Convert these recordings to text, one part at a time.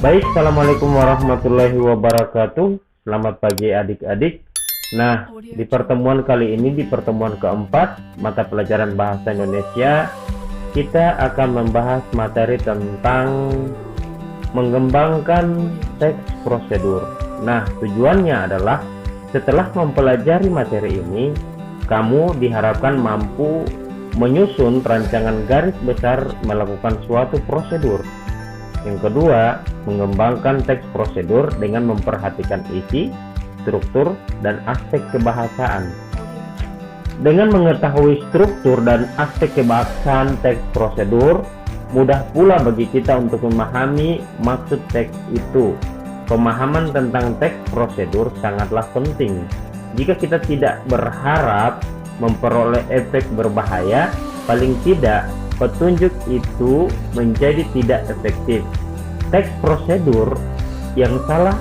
Baik, Assalamualaikum warahmatullahi wabarakatuh. Selamat pagi adik-adik. Nah, di pertemuan kali ini, di pertemuan keempat mata pelajaran bahasa Indonesia, kita akan membahas materi tentang mengembangkan teks prosedur. Nah, tujuannya adalah setelah mempelajari materi ini, kamu diharapkan mampu menyusun rancangan garis besar melakukan suatu prosedur. Yang kedua, mengembangkan teks prosedur dengan memperhatikan isi, struktur, dan aspek kebahasaan. Dengan mengetahui struktur dan aspek kebahasaan teks prosedur, mudah pula bagi kita untuk memahami maksud teks itu. Pemahaman tentang teks prosedur sangatlah penting. Jika kita tidak berharap memperoleh efek berbahaya, paling tidak petunjuk itu menjadi tidak efektif. Teks prosedur yang salah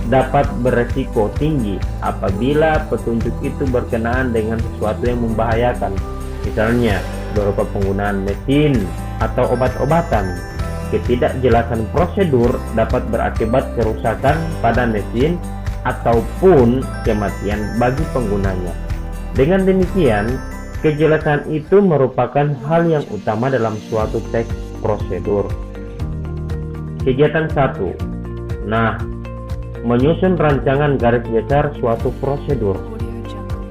dapat beresiko tinggi apabila petunjuk itu berkenaan dengan sesuatu yang membahayakan, misalnya berupa penggunaan mesin atau obat-obatan. Ketidakjelasan prosedur dapat berakibat kerusakan pada mesin ataupun kematian bagi penggunanya. Dengan demikian, kejelasan itu merupakan hal yang utama dalam suatu teks prosedur. Kegiatan 1. Nah, menyusun rancangan garis besar suatu prosedur.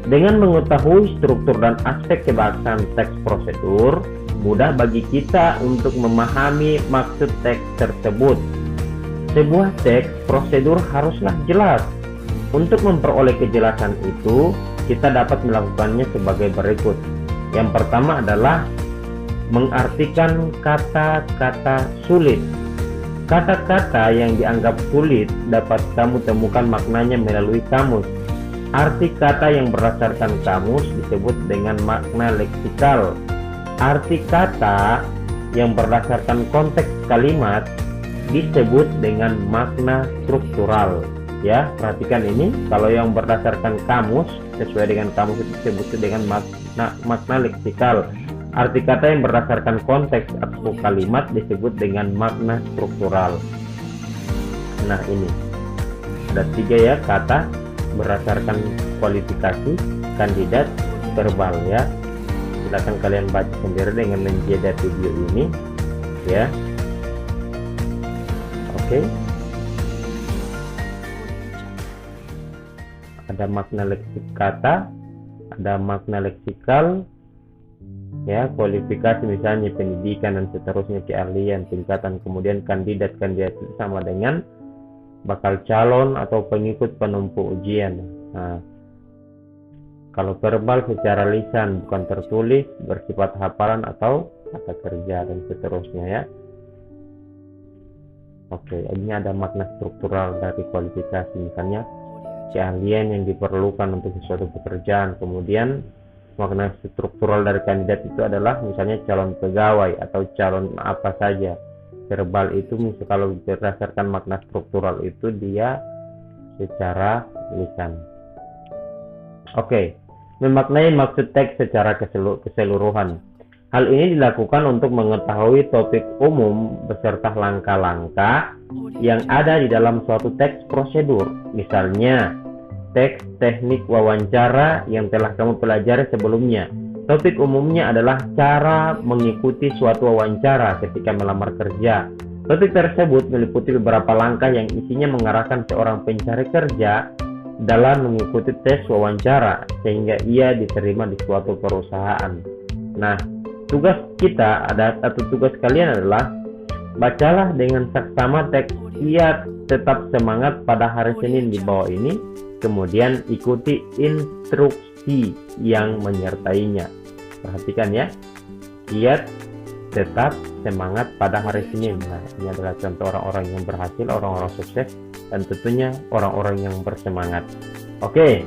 Dengan mengetahui struktur dan aspek kebahasaan teks prosedur, mudah bagi kita untuk memahami maksud teks tersebut. Sebuah teks prosedur haruslah jelas. Untuk memperoleh kejelasan itu, kita dapat melakukannya sebagai berikut. Yang pertama adalah mengartikan kata-kata sulit. Kata-kata yang dianggap sulit dapat kamu temukan maknanya melalui kamus. Arti kata yang berdasarkan kamus disebut dengan makna leksikal. Arti kata yang berdasarkan konteks kalimat disebut dengan makna struktural. Ya, perhatikan ini, kalau yang berdasarkan kamus sesuai dengan kamus itu disebut dengan makna leksikal. Arti kata yang berdasarkan konteks atau kalimat disebut dengan makna struktural. Nah, ini ada 3 ya kata berdasarkan kualifikasi kandidat verbal ya. Silakan kalian baca sendiri dengan menjeda video ini ya. Oke. Ada makna leksik kata, ada makna leksikal ya, kualifikasi misalnya pendidikan dan seterusnya, keahlian, tingkatan, kemudian kandidat itu sama dengan bakal calon atau pengikut penumpuk ujian. Nah, kalau verbal secara lisan bukan tertulis, bersifat hafalan atau kata kerja dan seterusnya ya. Oke, ini ada makna struktural dari kualifikasi, misalnya keahlian yang diperlukan untuk sesuatu pekerjaan. Kemudian makna struktural dari kandidat itu adalah misalnya calon pegawai atau calon apa saja. Verbal itu misalnya kalau berdasarkan makna struktural itu dia secara lisan. Oke, memaknai maksud teks secara keseluruhan. Hal ini dilakukan untuk mengetahui topik umum beserta langkah-langkah yang ada di dalam suatu teks prosedur. Misalnya, teks teknik wawancara yang telah kamu pelajari sebelumnya. Topik umumnya adalah cara mengikuti suatu wawancara ketika melamar kerja. Topik tersebut meliputi beberapa langkah yang isinya mengarahkan seorang pencari kerja dalam mengikuti tes wawancara sehingga ia diterima di suatu perusahaan. Nah, tugas kita atau tugas kalian adalah bacalah dengan saksama teks ia tetap semangat pada hari Senin di bawah ini. Kemudian ikuti instruksi yang menyertainya. Perhatikan ya, giat tetap semangat pada hari Senin. Nah, ini adalah contoh orang-orang yang berhasil, orang-orang sukses, dan tentunya orang-orang yang bersemangat. Oke,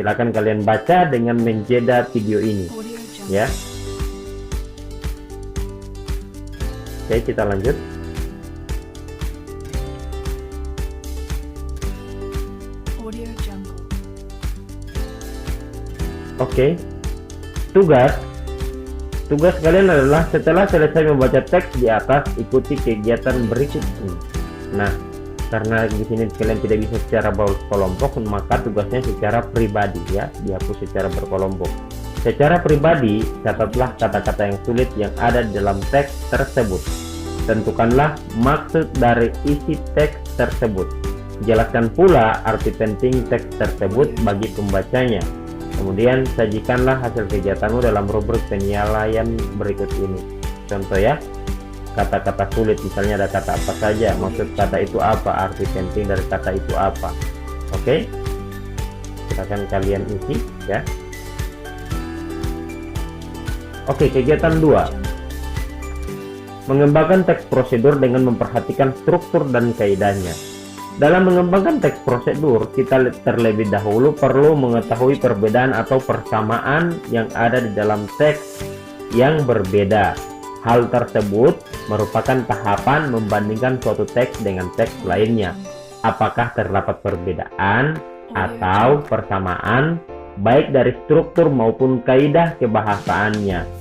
silakan kalian baca dengan menjeda video ini ya. Oke, kita lanjut. Oke, tugas kalian adalah setelah selesai membaca teks di atas, ikuti kegiatan berikut ini. Nah, karena di sini kalian tidak bisa secara berkelompok, maka tugasnya secara pribadi ya, dihapus secara berkelompok. Secara pribadi, catatlah kata-kata yang sulit yang ada di dalam teks tersebut. Tentukanlah maksud dari isi teks tersebut. Jelaskan pula arti penting teks tersebut bagi pembacanya. Kemudian sajikanlah hasil kegiatanmu dalam rubrik penilaian berikut ini. Contoh ya, kata-kata sulit, misalnya ada kata apa saja, maksud kata itu apa, arti penting dari kata itu apa. Oke, silakan kalian isi ya. Oke, kegiatan 2. Mengembangkan teks prosedur dengan memperhatikan struktur dan kaidahnya. Dalam mengembangkan teks prosedur, kita terlebih dahulu perlu mengetahui perbedaan atau persamaan yang ada di dalam teks yang berbeda. Hal tersebut merupakan tahapan membandingkan suatu teks dengan teks lainnya. Apakah terdapat perbedaan atau persamaan, baik dari struktur maupun kaidah kebahasaannya.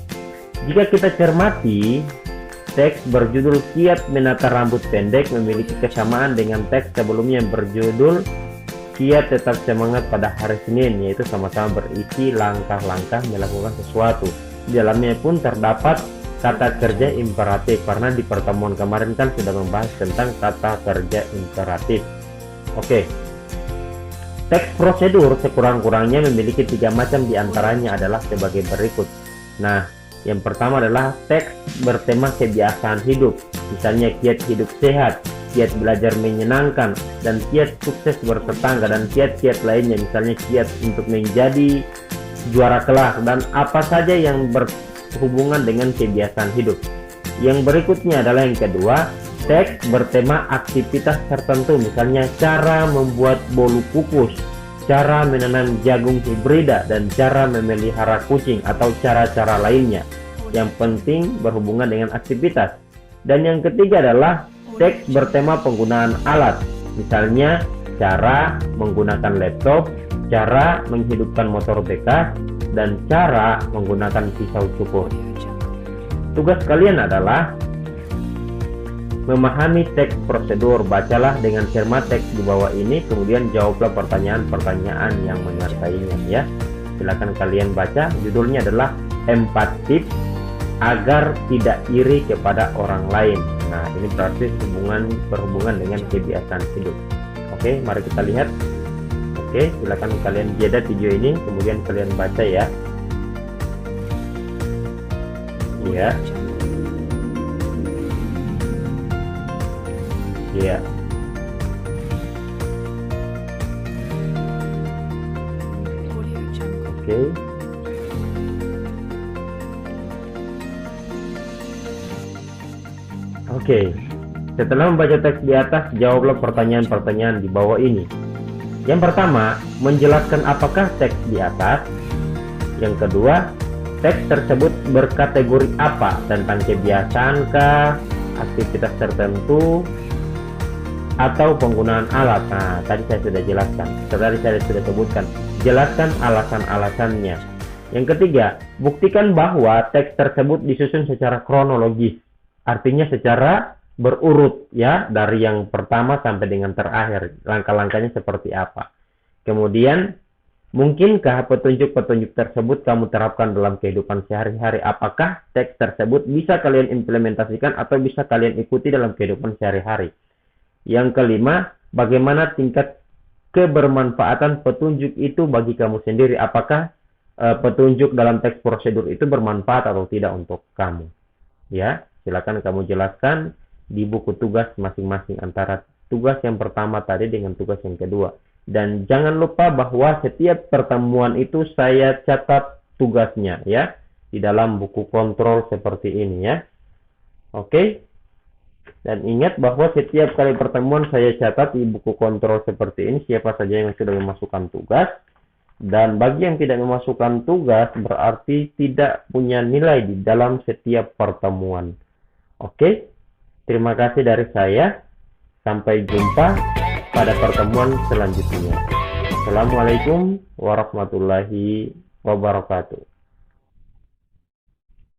Jika kita cermati, teks berjudul Kiat Menata Rambut Pendek memiliki kesamaan dengan teks sebelumnya yang berjudul Kiat Tetap Semangat pada Hari Senin, yaitu sama-sama berisi langkah-langkah melakukan sesuatu. Di dalamnya pun terdapat kata kerja imperatif, karena di pertemuan kemarin kan sudah membahas tentang kata kerja imperatif. Oke. Teks prosedur sekurang-kurangnya memiliki 3 macam, diantaranya adalah sebagai berikut. Nah, yang pertama adalah teks bertema kebiasaan hidup, misalnya kiat hidup sehat, kiat belajar menyenangkan, dan kiat sukses bertetangga, dan kiat-kiat lainnya, misalnya kiat untuk menjadi juara kelak, dan apa saja yang berhubungan dengan kebiasaan hidup. Yang berikutnya adalah yang kedua, teks bertema aktivitas tertentu, misalnya cara membuat bolu kukus, cara menanam jagung hibrida, dan cara memelihara kucing, atau cara-cara lainnya. Yang penting berhubungan dengan aktivitas. Dan yang ketiga adalah teks bertema penggunaan alat, misalnya cara menggunakan laptop, cara menghidupkan motor bekas, dan cara menggunakan pisau cukur. Tugas kalian adalah memahami teks prosedur. Bacalah dengan cermat teks di bawah ini, kemudian jawablah pertanyaan-pertanyaan yang menyertainya ya. Silakan kalian baca. Judulnya adalah 4 tips agar tidak iri kepada orang lain. Nah, ini berarti berhubungan dengan kebiasaan hidup. Oke, mari kita lihat. Oke, silakan kalian jeda video ini, kemudian kalian baca ya. Iya. Iya. Oke. Oke, setelah membaca teks di atas, jawablah pertanyaan-pertanyaan di bawah ini. Yang pertama, menjelaskan apakah teks di atas. Yang kedua, teks tersebut berkategori apa, tentang kebiasaankah, aktivitas tertentu, atau penggunaan alat. Nah, tadi saya sudah jelaskan, tadi saya sudah sebutkan. Jelaskan alasan-alasannya. Yang ketiga, buktikan bahwa teks tersebut disusun secara kronologis. Artinya secara berurut ya, dari yang pertama sampai dengan terakhir, langkah-langkahnya seperti apa. Kemudian, mungkinkah petunjuk-petunjuk tersebut kamu terapkan dalam kehidupan sehari-hari? Apakah teks tersebut bisa kalian implementasikan atau bisa kalian ikuti dalam kehidupan sehari-hari? Yang kelima, bagaimana tingkat kebermanfaatan petunjuk itu bagi kamu sendiri? Apakah petunjuk dalam teks prosedur itu bermanfaat atau tidak untuk kamu? Ya. Silakan kamu jelaskan di buku tugas masing-masing antara tugas yang pertama tadi dengan tugas yang kedua. Dan jangan lupa bahwa setiap pertemuan itu saya catat tugasnya ya, di dalam buku kontrol seperti ini ya. Oke. Dan ingat bahwa setiap kali pertemuan saya catat di buku kontrol seperti ini siapa saja yang sudah memasukkan tugas. Dan bagi yang tidak memasukkan tugas berarti tidak punya nilai di dalam setiap pertemuan. Oke, terima kasih dari saya. Sampai jumpa pada pertemuan selanjutnya. Assalamualaikum warahmatullahi wabarakatuh.